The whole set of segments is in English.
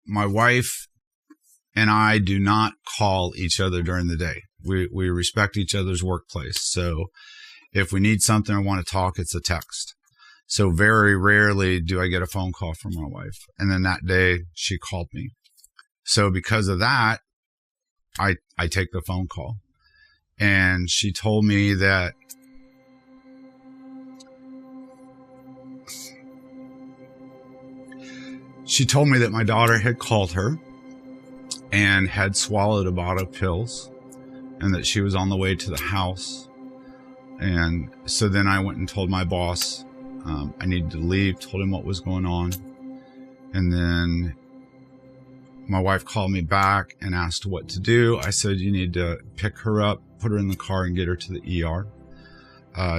my wife and I do not call each other during the day. We respect each other's workplace. So if we need something or want to talk, it's a text. So very rarely do I get a phone call from my wife. And then that day she called me. So because of that, I take the phone call. And she told me that my daughter had called her and had swallowed a bottle of pills and that she was on the way to the house. And so then I went and told my boss I needed to leave, told him what was going on. And then my wife called me back and asked what to do. I said, you need to pick her up, put her in the car and get her to the ER.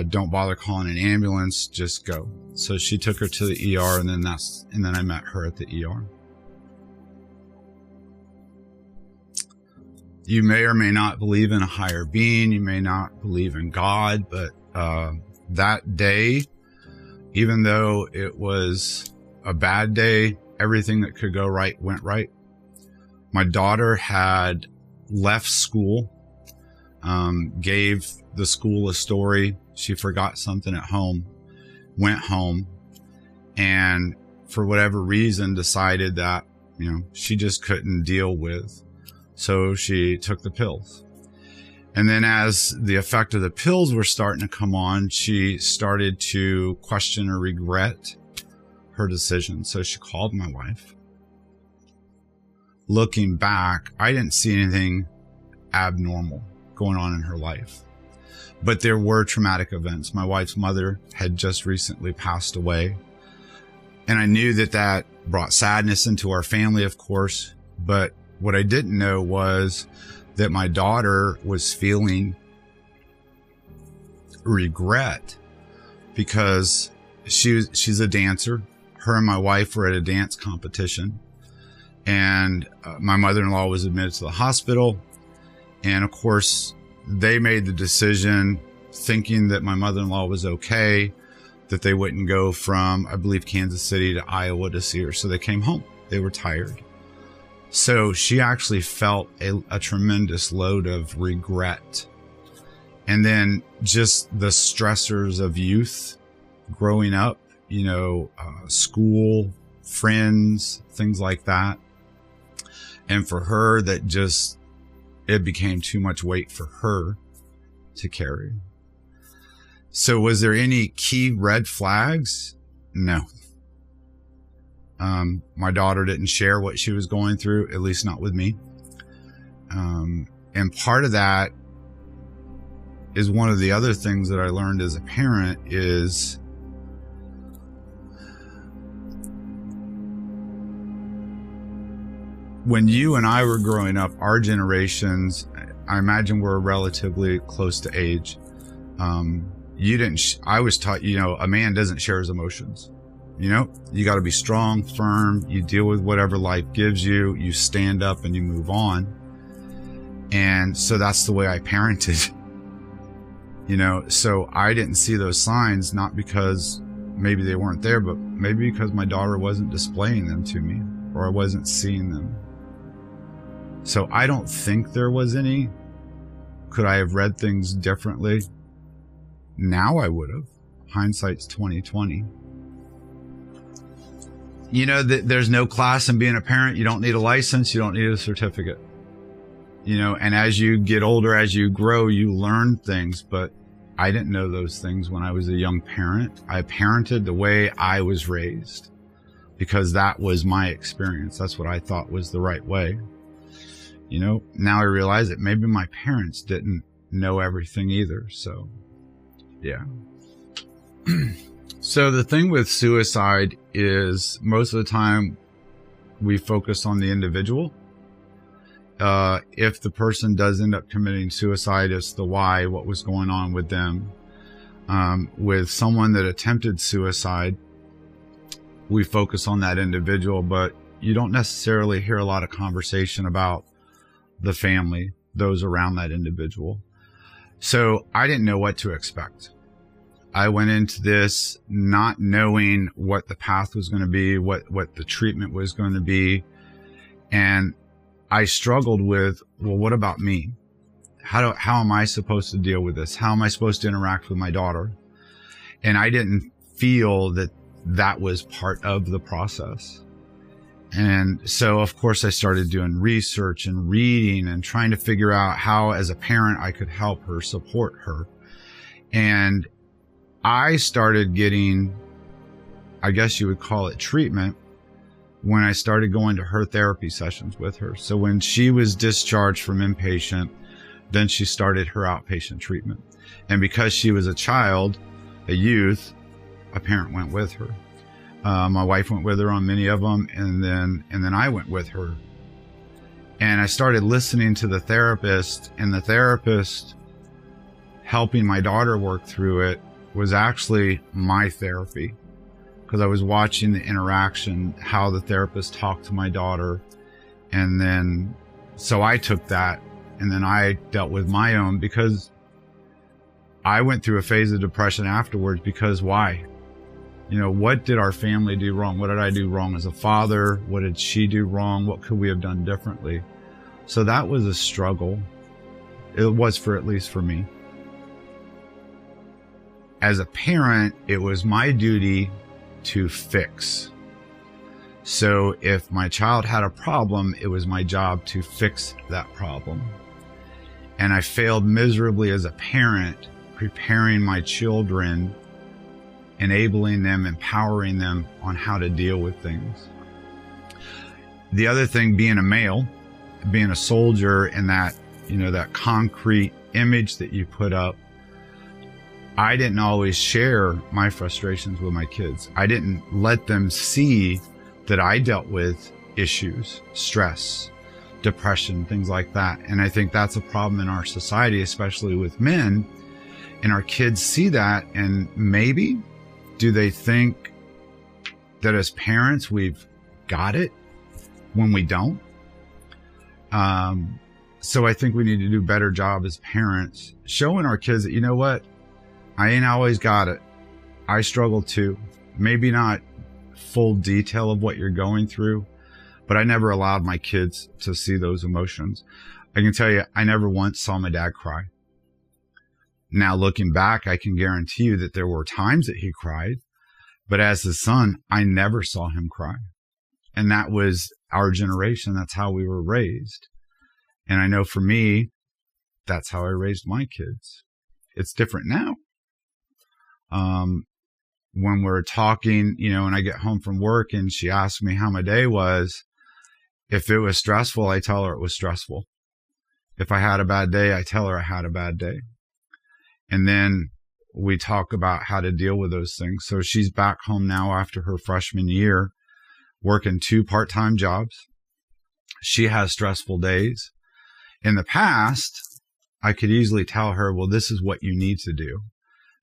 Don't bother calling an ambulance, just go. So she took her to the ER, and then I met her at the ER. You may or may not believe in a higher being. You may not believe in God, but that day, even though it was a bad day, everything that could go right went right. My daughter had left school, gave the school a story. She forgot something at home, went home, and for whatever reason decided that, she just couldn't deal with. So she took the pills. And then as the effect of the pills were starting to come on, she started to question or regret her decision. So she called my wife. Looking back, I didn't see anything abnormal going on in her life. But there were traumatic events. My wife's mother had just recently passed away. And I knew that brought sadness into our family, of course. But what I didn't know was that my daughter was feeling regret because she's a dancer. Her and my wife were at a dance competition. And my mother-in-law was admitted to the hospital. And of course, they made the decision thinking that my mother-in-law was okay, that they wouldn't go from, I believe, Kansas City to Iowa to see her. So they came home. They were tired. So she actually felt a tremendous load of regret. And then just the stressors of youth, growing up, school, friends, things like that. And for her, it became too much weight for her to carry. So was there any key red flags? No. My daughter didn't share what she was going through, at least not with me. And part of that is one of the other things that I learned as a parent is when you and I were growing up, our generations, I imagine we're relatively close to age. I was taught, a man doesn't share his emotions. You got to be strong, firm. You deal with whatever life gives you. You stand up and you move on. And so that's the way I parented, so I didn't see those signs, not because maybe they weren't there, but maybe because my daughter wasn't displaying them to me or I wasn't seeing them. So I don't think there was any. Could I have read things differently? Now I would have. Hindsight's 20/20. There's no class in being a parent. You don't need a license. You don't need a certificate. And as you get older, as you grow, you learn things. But I didn't know those things when I was a young parent. I parented the way I was raised because that was my experience. That's what I thought was the right way. Now I realize that maybe my parents didn't know everything either. So, yeah. So the thing with suicide is most of the time we focus on the individual. If the person does end up committing suicide, it's the why, what was going on with them. With someone that attempted suicide, we focus on that individual, but you don't necessarily hear a lot of conversation about the family, those around that individual. So I didn't know what to expect. I went into this not knowing what the path was going to be, what the treatment was going to be. And I struggled with, well, what about me? How am I supposed to deal with this? How am I supposed to interact with my daughter? And I didn't feel that that was part of the process. And so, of course, I started doing research and reading and trying to figure out how, as a parent, I could help her, support her. And I started getting, I guess you would call it treatment, when I started going to her therapy sessions with her. So when she was discharged from inpatient, then she started her outpatient treatment. And because she was a child, a youth, a parent went with her. My wife went with her on many of them, and then I went with her. And I started listening to the therapist, and the therapist helping my daughter work through it was actually my therapy, because I was watching the interaction, how the therapist talked to my daughter. And then, so I took that, and then I dealt with my own, because I went through a phase of depression afterwards. Because why? You know, what did our family do wrong? What did I do wrong as a father? What did she do wrong? What could we have done differently? So that was a struggle. It was, for at least for me. As a parent, it was my duty to fix. So if my child had a problem, it was my job to fix that problem. And I failed miserably as a parent, preparing my children, enabling them, empowering them on how to deal with things. The other thing, being a male, being a soldier, and that, you know, that concrete image that you put up, I didn't always share my frustrations with my kids. I didn't let them see that I dealt with issues, stress, depression, things like that. And I think that's a problem in our society, especially with men. And our kids see that, and maybe do they think that as parents we've got it when we don't? So I think we need to do a better job as parents, showing our kids that, you know what, I ain't always got it. I struggle too. Maybe not full detail of what you're going through, but I never allowed my kids to see those emotions. I can tell you, I never once saw my dad cry. Now, looking back, I can guarantee you that there were times that he cried, but as his son, I never saw him cry. And that was our generation. That's how we were raised. And I know for me, that's how I raised my kids. It's different now. When we're talking, you know, and I get home from work and she asks me how my day was, if it was stressful, I tell her it was stressful. If I had a bad day, I tell her I had a bad day. And then we talk about how to deal with those things. So she's back home now after her freshman year, working 2 part-time jobs. She has stressful days. In the past, I could easily tell her, well, this is what you need to do.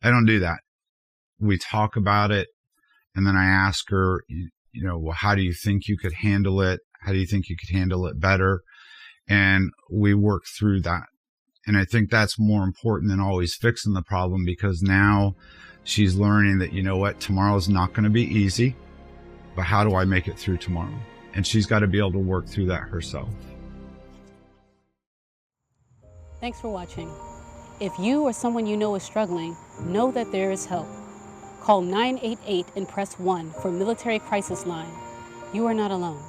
I don't do that. We talk about it, and then I ask her, you know, well, how do you think you could handle it? How do you think you could handle it better? And we work through that. And I think that's more important than always fixing the problem, because now she's learning that, you know what, tomorrow's not going to be easy, but how do I make it through tomorrow? And she's got to be able to work through that herself. Thanks for watching. If you or someone you know is struggling, know that there is help. Call 988 and press 1 for Military Crisis Line. You are not alone.